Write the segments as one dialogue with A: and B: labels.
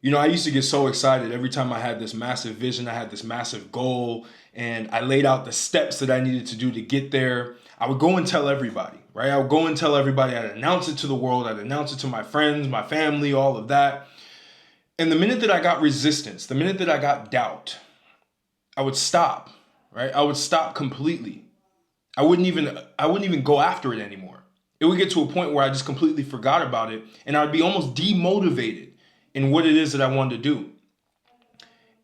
A: I used to get so excited every time I had this massive vision, I had this massive goal, and I laid out the steps that I needed to do to get there. I would go and tell everybody, right? I would go and tell everybody. I'd announce it to the world. I'd announce it to my friends, my family, all of that. And the minute that I got resistance, the minute that I got doubt, I would stop, right? I would stop completely. I wouldn't even go after it anymore. It would get to a point where I just completely forgot about it, and I'd be almost demotivated in what it is that I wanted to do.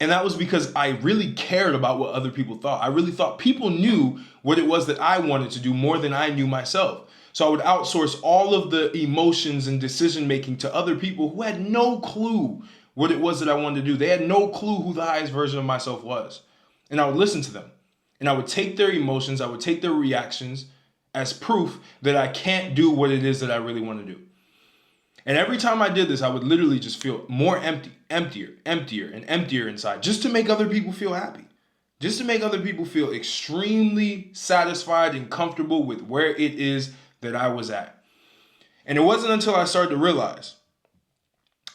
A: And that was because I really cared about what other people thought. I really thought people knew what it was that I wanted to do more than I knew myself. So I would outsource all of the emotions and decision making to other people who had no clue what it was that I wanted to do. They had no clue who the highest version of myself was. And I would listen to them. And I would take their emotions, I would take their reactions as proof that I can't do what it is that I really want to do. And every time I did this, I would literally just feel more emptier, and emptier inside, just to make other people feel happy, just to make other people feel extremely satisfied and comfortable with where it is that I was at. And it wasn't until I started to realize,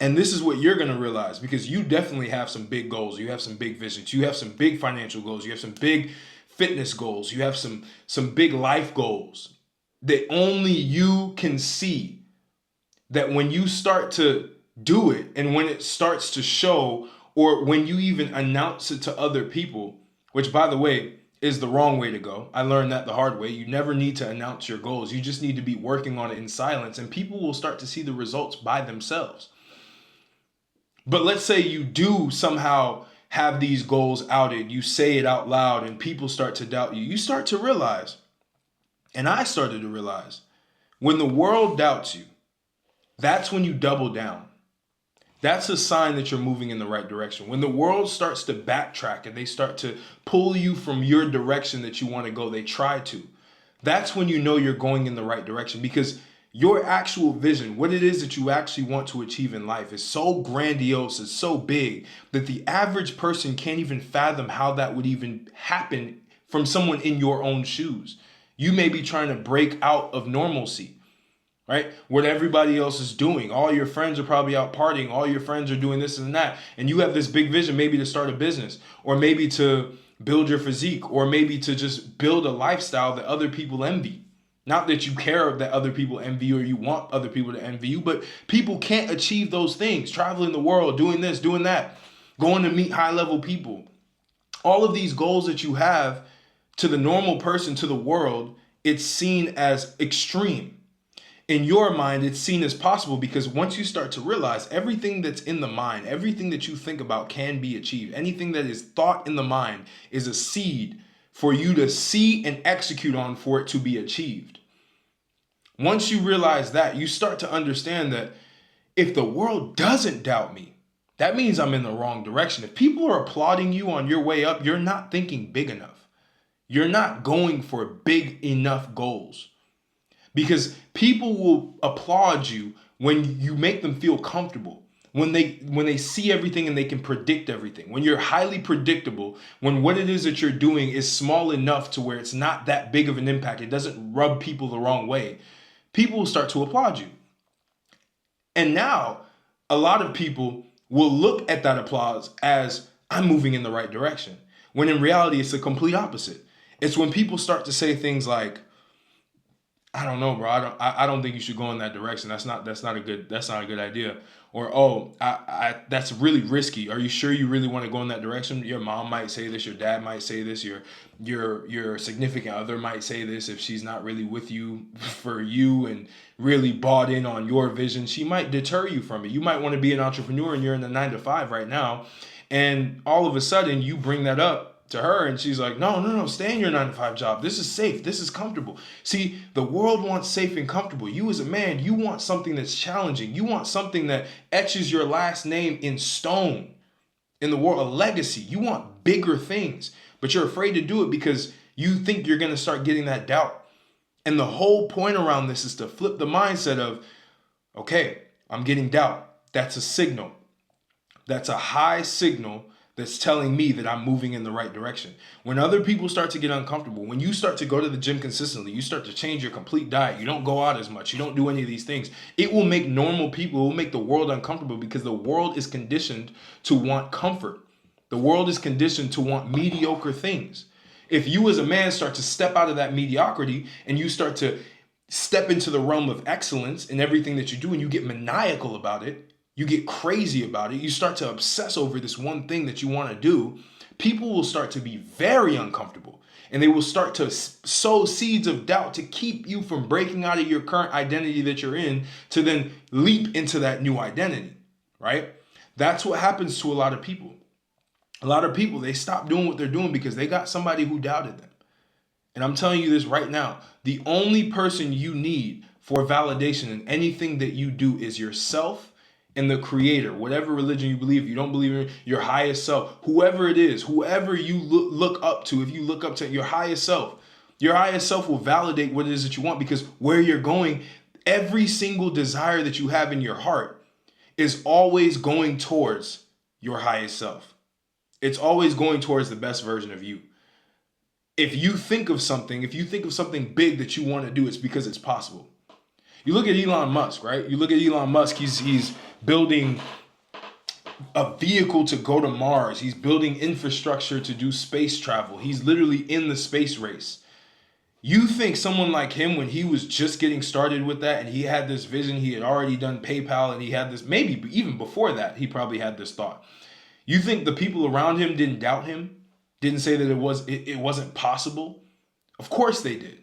A: and this is what you're going to realize, because you definitely have some big goals, you have some big visions, you have some big financial goals, you have some big fitness goals, you have some big life goals that only you can see, that when you start to do it and when it starts to show, or when you even announce it to other people, which by the way is the wrong way to go. I learned that the hard way. You never need to announce your goals. You just need to be working on it in silence, and people will start to see the results by themselves. But let's say you do somehow have these goals outed, you say it out loud, and people start to doubt you. You start to realize, and I started to realize, when the world doubts you, that's when you double down. That's a sign that you're moving in the right direction. When the world starts to backtrack and they start to pull you from your direction that you want to go, they try to. That's when you know you're going in the right direction, because your actual vision, what it is that you actually want to achieve in life, is so grandiose, it's so big that the average person can't even fathom how that would even happen from someone in your own shoes. You may be trying to break out of normalcy, right? What everybody else is doing. All your friends are probably out partying. All your friends are doing this and that. And you have this big vision, maybe to start a business, or maybe to build your physique, or maybe to just build a lifestyle that other people envy. Not that you care that other people envy you or you want other people to envy you, but people can't achieve those things. Traveling the world, doing this, doing that, going to meet high level people. All of these goals that you have, to the normal person, to the world, it's seen as extreme. In your mind, it's seen as possible, because once you start to realize everything that's in the mind, everything that you think about can be achieved. Anything that is thought in the mind is a seed for you to see and execute on for it to be achieved. Once you realize that, you start to understand that if the world doesn't doubt me, that means I'm in the wrong direction. If people are applauding you on your way up, you're not thinking big enough. You're not going for big enough goals. Because people will applaud you when you make them feel comfortable. When they see everything and they can predict everything. When you're highly predictable, when what it is that you're doing is small enough to where it's not that big of an impact, it doesn't rub people the wrong way, people will start to applaud you. And now a lot of people will look at that applause as, I'm moving in the right direction. When in reality, it's the complete opposite. It's when people start to say things like, I don't know, bro. I don't think you should go in that direction. That's not a good idea. Or, oh, that's really risky. Are you sure you really want to go in that direction? Your mom might say this, your dad might say this, your significant other might say this if she's not really with you for you and really bought in on your vision. She might deter you from it. You might want to be an entrepreneur and you're in the 9 to 5 right now, and all of a sudden you bring that up to her and she's like, no, stay in your 9 to 5 job. This is safe. This is comfortable. See, the world wants safe and comfortable. You as a man, you want something that's challenging. You want something that etches your last name in stone in the world, a legacy. You want bigger things, but you're afraid to do it because you think you're going to start getting that doubt. And the whole point around this is to flip the mindset of, okay, I'm getting doubt. That's a signal. That's a high signal that's telling me that I'm moving in the right direction. When other people start to get uncomfortable, when you start to go to the gym consistently, you start to change your complete diet, you don't go out as much, you don't do any of these things, it will make normal people, it will make the world uncomfortable because the world is conditioned to want comfort. The world is conditioned to want mediocre things. If you as a man start to step out of that mediocrity and you start to step into the realm of excellence in everything that you do and you get maniacal about it, you get crazy about it, you start to obsess over this one thing that you want to do, people will start to be very uncomfortable and they will start to sow seeds of doubt to keep you from breaking out of your current identity that you're in to then leap into that new identity, right? That's what happens to a lot of people. A lot of people, they stop doing what they're doing because they got somebody who doubted them. And I'm telling you this right now, the only person you need for validation in anything that you do is yourself and the creator. Whatever religion you believe, you don't believe in your highest self, whoever it is, whoever you look up to, if you look up to your highest self will validate what it is that you want, because where you're going, every single desire that you have in your heart is always going towards your highest self. It's always going towards the best version of you. If you think of something big that you want to do, it's because it's possible. You look at Elon Musk, right? You look at Elon Musk, he's building a vehicle to go to Mars. He's building infrastructure to do space travel. He's literally in the space race. You think someone like him, when he was just getting started with that and he had this vision, he had already done PayPal and he had this, maybe even before that, he probably had this thought. You think the people around him didn't doubt him? Didn't say that it wasn't possible? Of course they did.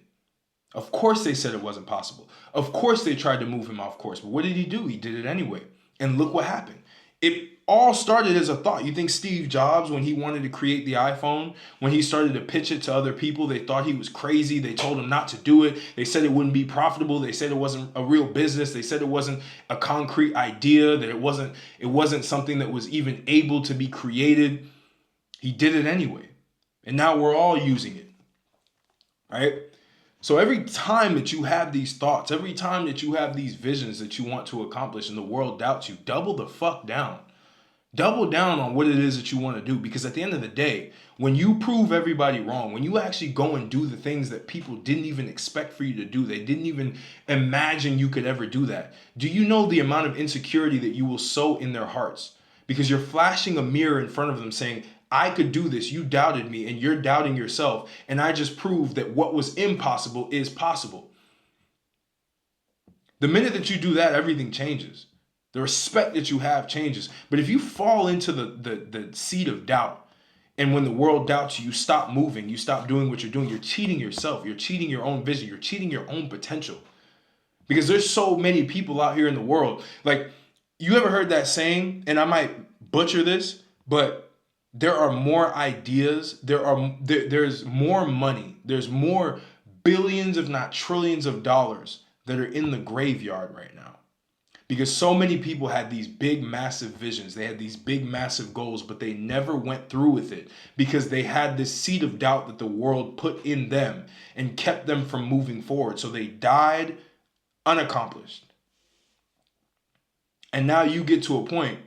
A: Of course they said it wasn't possible. Of course they tried to move him off course. But what did he do? He did it anyway. And look what happened. It all started as a thought. You think Steve Jobs, when he wanted to create the iPhone, when he started to pitch it to other people, they thought he was crazy. They told him not to do it. They said it wouldn't be profitable. They said it wasn't a real business. They said it wasn't a concrete idea, that it wasn't something that was even able to be created. He did it anyway. And now we're all using it, right? So every time that you have these thoughts, every time that you have these visions that you want to accomplish and the world doubts you, double the fuck down. Double down on what it is that you want to do. Because at the end of the day, when you prove everybody wrong, when you actually go and do the things that people didn't even expect for you to do, they didn't even imagine you could ever do that. Do you know the amount of insecurity that you will sow in their hearts? Because you're flashing a mirror in front of them saying, I could do this. You doubted me and you're doubting yourself. And I just proved that what was impossible is possible. The minute that you do that, everything changes. The respect that you have changes. But if you fall into the seed of doubt, and when the world doubts you, you stop moving, you stop doing what you're doing, you're cheating yourself. You're cheating your own vision. You're cheating your own potential. Because there's so many people out here in the world. Like, you ever heard that saying, and I might butcher this, but there are more ideas, there's more money, there's more billions, if not trillions of dollars that are in the graveyard right now. Because so many people had these big, massive visions. They had these big, massive goals, but they never went through with it because they had this seed of doubt that the world put in them and kept them from moving forward. So they died unaccomplished. And now you get to a point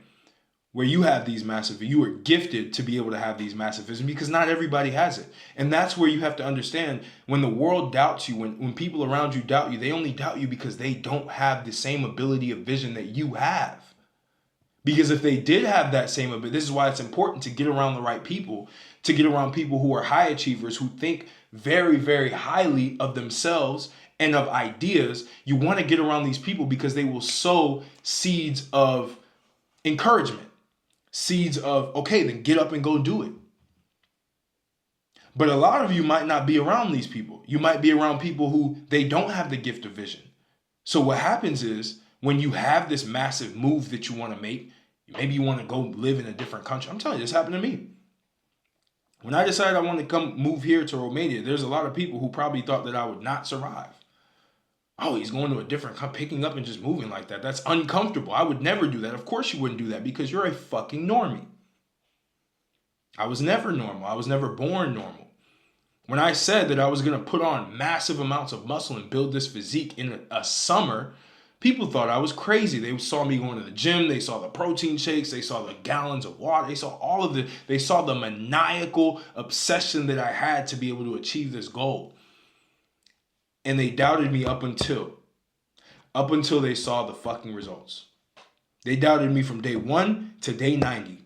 A: where you have these massive, you are gifted to be able to have these massive visions, because not everybody has it. And that's where you have to understand, when the world doubts you, when people around you doubt you, they only doubt you because they don't have the same ability of vision that you have. Because if they did have that same ability, this is why it's important to get around the right people, to get around people who are high achievers, who think very, very highly of themselves and of ideas. You want to get around these people because they will sow seeds of encouragement. Seeds of, okay, then get up and go do it. But a lot of you might not be around these people. You might be around people who they don't have the gift of vision. So what happens is, when you have this massive move that you want to make, maybe you want to go live in a different country. I'm telling you, this happened to me. When I decided I wanted to come move here to Romania, there's a lot of people who probably thought that I would not survive. Oh, he's going to a different country, picking up and just moving like that. That's uncomfortable. I would never do that. Of course you wouldn't do that, because you're a fucking normie. I was never normal. I was never born normal. When I said that I was going to put on massive amounts of muscle and build this physique in a summer, People thought I was crazy. They saw me going to the gym. They saw the protein shakes. They saw the gallons of water. They saw they saw the maniacal obsession that I had to be able to achieve this goal. And they doubted me up until they saw the fucking results. They doubted me from day 1 to day 90.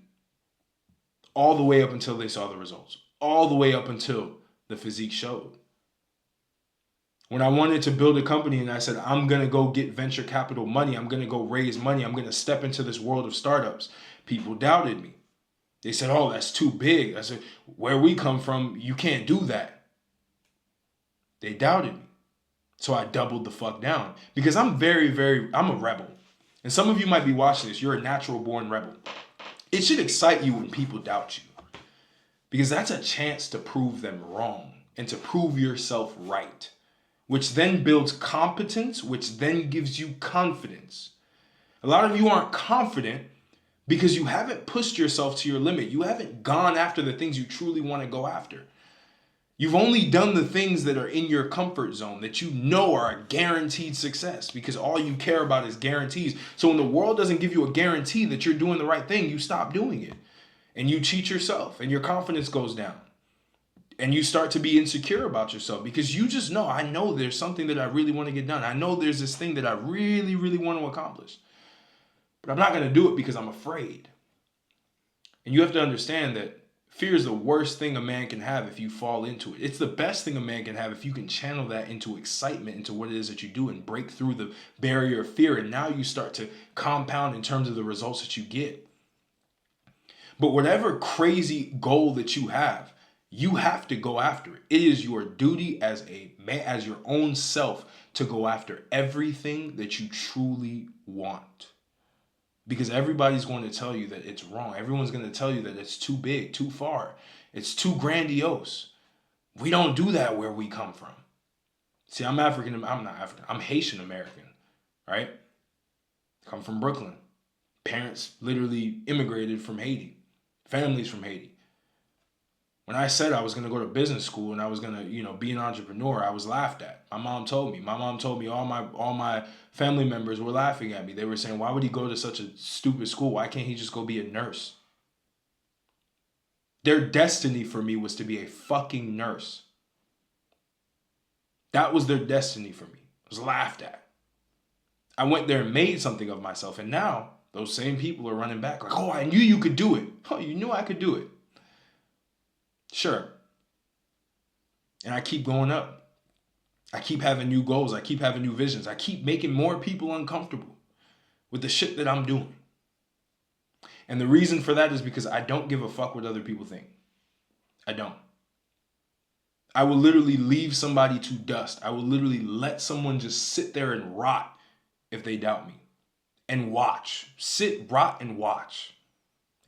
A: All the way up until they saw the results. All the way up until the physique showed. When I wanted to build a company and I said, I'm going to go get venture capital money, I'm going to go raise money, I'm going to step into this world of startups, people doubted me. They said, oh, that's too big. I said, where we come from, you can't do that. They doubted me. So I doubled the fuck down because I'm I'm a rebel. And some of you might be watching this. You're a natural born rebel. It should excite you when people doubt you because that's a chance to prove them wrong and to prove yourself right, which then builds competence, which then gives you confidence. A lot of you aren't confident because you haven't pushed yourself to your limit. You haven't gone after the things you truly want to go after. You've only done the things that are in your comfort zone that you know are a guaranteed success because all you care about is guarantees. So when the world doesn't give you a guarantee that you're doing the right thing, you stop doing it and you cheat yourself and your confidence goes down and you start to be insecure about yourself because you just know, I know there's something that I really want to get done. I know there's this thing that I really, really want to accomplish, but I'm not going to do it because I'm afraid. And you have to understand that fear is the worst thing a man can have if you fall into it. It's the best thing a man can have if you can channel that into excitement, into what it is that you do and break through the barrier of fear. And now you start to compound in terms of the results that you get. But whatever crazy goal that you have to go after it. It is your duty as a man, as your own self, to go after everything that you truly want. Because everybody's going to tell you that it's wrong. Everyone's going to tell you that it's too big, too far. It's too grandiose. We don't do that where we come from. See, I'm not African. I'm Haitian American, right? Come from Brooklyn. Parents literally immigrated from Haiti. Families from Haiti. When I said I was going to go to business school and I was going to, be an entrepreneur, I was laughed at. My mom told me all my family members were laughing at me. They were saying, why would he go to such a stupid school? Why can't he just go be a nurse? Their destiny for me was to be a fucking nurse. That was their destiny for me. I was laughed at. I went there and made something of myself. And now those same people are running back like, oh, I knew you could do it. Oh, you knew I could do it. Sure. And I keep going up. I keep having new goals. I keep having new visions. I keep making more people uncomfortable with the shit that I'm doing. And the reason for that is because I don't give a fuck what other people think. I don't. I will literally leave somebody to dust. I will literally let someone just sit there and rot if they doubt me. And watch. Sit, rot, and watch.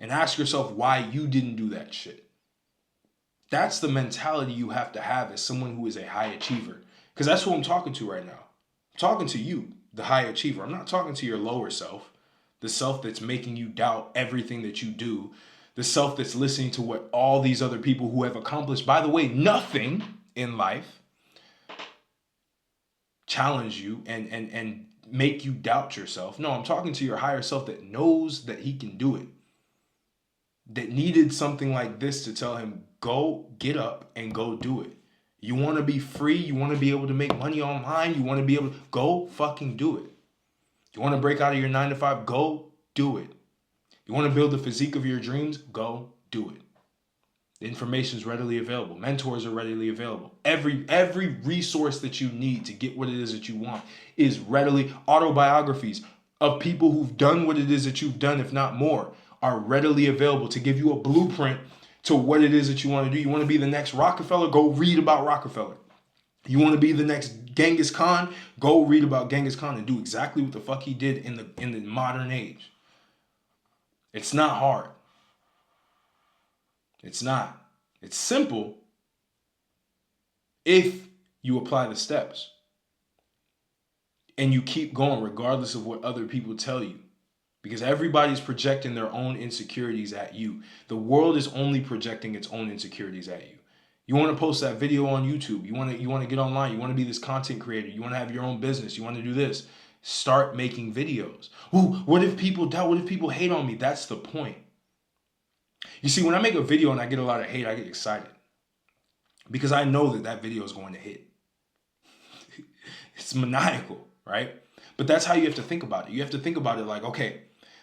A: And ask yourself why you didn't do that shit. That's the mentality you have to have as someone who is a high achiever. Because that's who I'm talking to right now. I'm talking to you, the high achiever. I'm not talking to your lower self, the self that's making you doubt everything that you do, the self that's listening to what all these other people who have accomplished, by the way, nothing in life, challenge you and make you doubt yourself. No, I'm talking to your higher self that knows that he can do it, that needed something like this to tell him, go get up and go do it. You want to be free? You want to be able to make money online? You want to be able to go fucking do it. You want to break out of your 9-to-5? Go do it. You want to build the physique of your dreams? Go do it. The information is readily available. Mentors are readily available. Every resource that you need to get what it is that you want is readily. Autobiographies of people who've done what it is that you've done, if not more, are readily available to give you a blueprint to what it is that you want to do. You want to be the next Rockefeller? Go read about Rockefeller. You want to be the next Genghis Khan? Go read about Genghis Khan and do exactly what the fuck he did in the modern age. It's not hard. It's not. It's simple if you apply the steps and you keep going regardless of what other people tell you. Because everybody's projecting their own insecurities at you. The world is only projecting its own insecurities at you. You want to post that video on YouTube. You want to get online. You want to be this content creator. You want to have your own business. You want to do this. start making videos. Ooh, what if people doubt? What if people hate on me? That's the point. You see, when I make a video and I get a lot of hate, I get excited because I know that that video is going to hit. It's maniacal, right? But that's how you have to think about it. You have to think about it like, okay,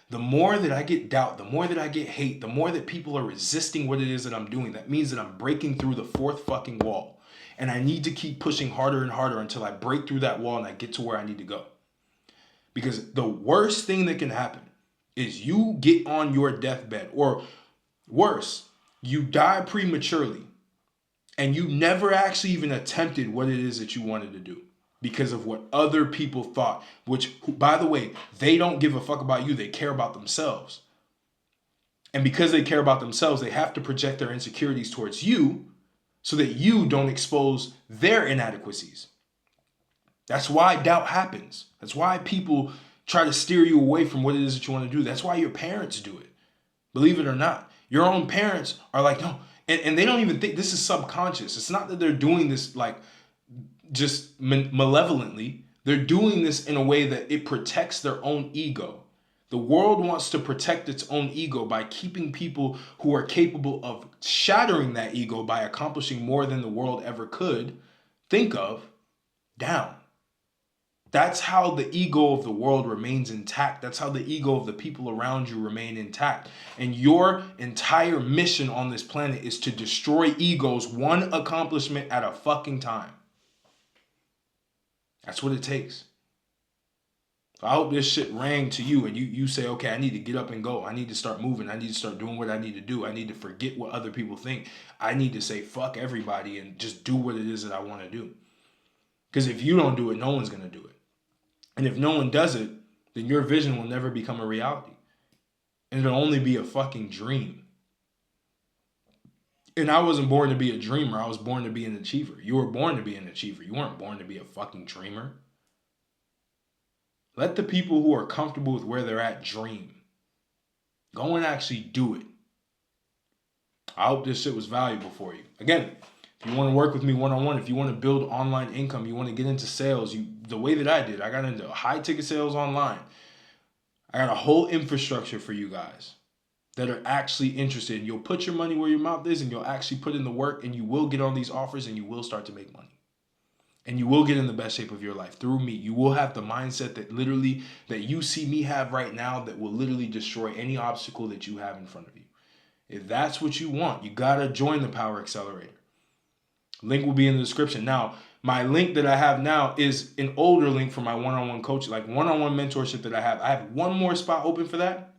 A: the more that I get doubt, the more that I get hate, the more that people are resisting what it is that I'm doing, that means that I'm breaking through the fourth fucking wall. And I need to keep pushing harder and harder until I break through that wall and I get to where I need to go. Because the worst thing that can happen is you get on your deathbed, or worse, you die prematurely and you never actually even attempted what it is that you wanted to do because of what other people thought, which, by the way, they don't give a fuck about you. They care about themselves. And because they care about themselves, they have to project their insecurities towards you so that you don't expose their inadequacies. That's why doubt happens. That's why people try to steer you away from what it is that you want to do. That's why your parents do it. Believe it or not. Your own parents are like, no. And they don't even think this is subconscious. It's not that they're doing this like just malevolently. They're doing this in a way that it protects their own ego. The world wants to protect its own ego by keeping people who are capable of shattering that ego by accomplishing more than the world ever could think of down. That's how the ego of the world remains intact. That's how the ego of the people around you remain intact. And your entire mission on this planet is to destroy egos one accomplishment at a fucking time. That's what it takes. I hope this shit rang to you and you say, okay, I need to get up and go. I need to start moving. I need to start doing what I need to do. I need to forget what other people think. I need to say fuck everybody and just do what it is that I want to do. Because if you don't do it, no one's going to do it. And if no one does it, then your vision will never become a reality. And it'll only be a fucking dream. And I wasn't born to be a dreamer. I was born to be an achiever. You were born to be an achiever. You weren't born to be a fucking dreamer. Let the people who are comfortable with where they're at dream. Go and actually do it. I hope this shit was valuable for you. Again, if you want to work with me one-on-one, if you want to build online income, you want to get into sales, the way that I did, I got into high ticket sales online. I got a whole infrastructure for you guys that are actually interested. And you'll put your money where your mouth is and you'll actually put in the work and you will get on these offers and you will start to make money. And you will get in the best shape of your life through me. You will have the mindset that you see me have right now that will literally destroy any obstacle that you have in front of you. If that's what you want, you got to join the Power Accelerator. Link will be in the description. Now, my link that I have now is an older link for my one-on-one coaching, like one-on-one mentorship that I have. I have one more spot open for that.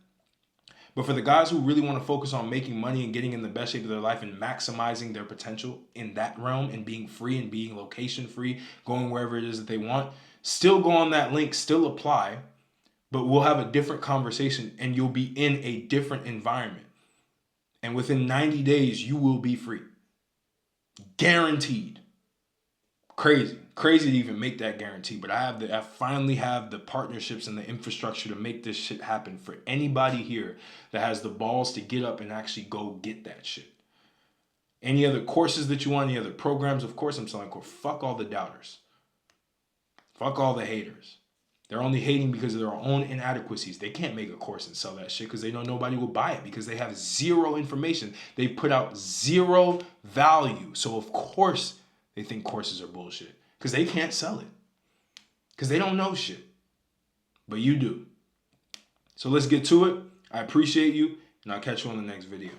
A: But for the guys who really want to focus on making money and getting in the best shape of their life and maximizing their potential in that realm and being free and being location free, going wherever it is that they want, still go on that link, still apply, but we'll have a different conversation and you'll be in a different environment. And within 90 days, you will be free. Guaranteed. Crazy to even make that guarantee, but I finally have the partnerships and the infrastructure to make this shit happen for anybody here that has the balls to get up and actually go get that shit. Any other courses that you want, any other programs, of course I'm selling course. Fuck all the doubters. Fuck all the haters. They're only hating because of their own inadequacies. They can't make a course and sell that shit because they know nobody will buy it because they have zero information. They put out zero value. So of course they think courses are bullshit because they can't sell it because they don't know shit. But you do. So let's get to it. I appreciate you and I'll catch you on the next video.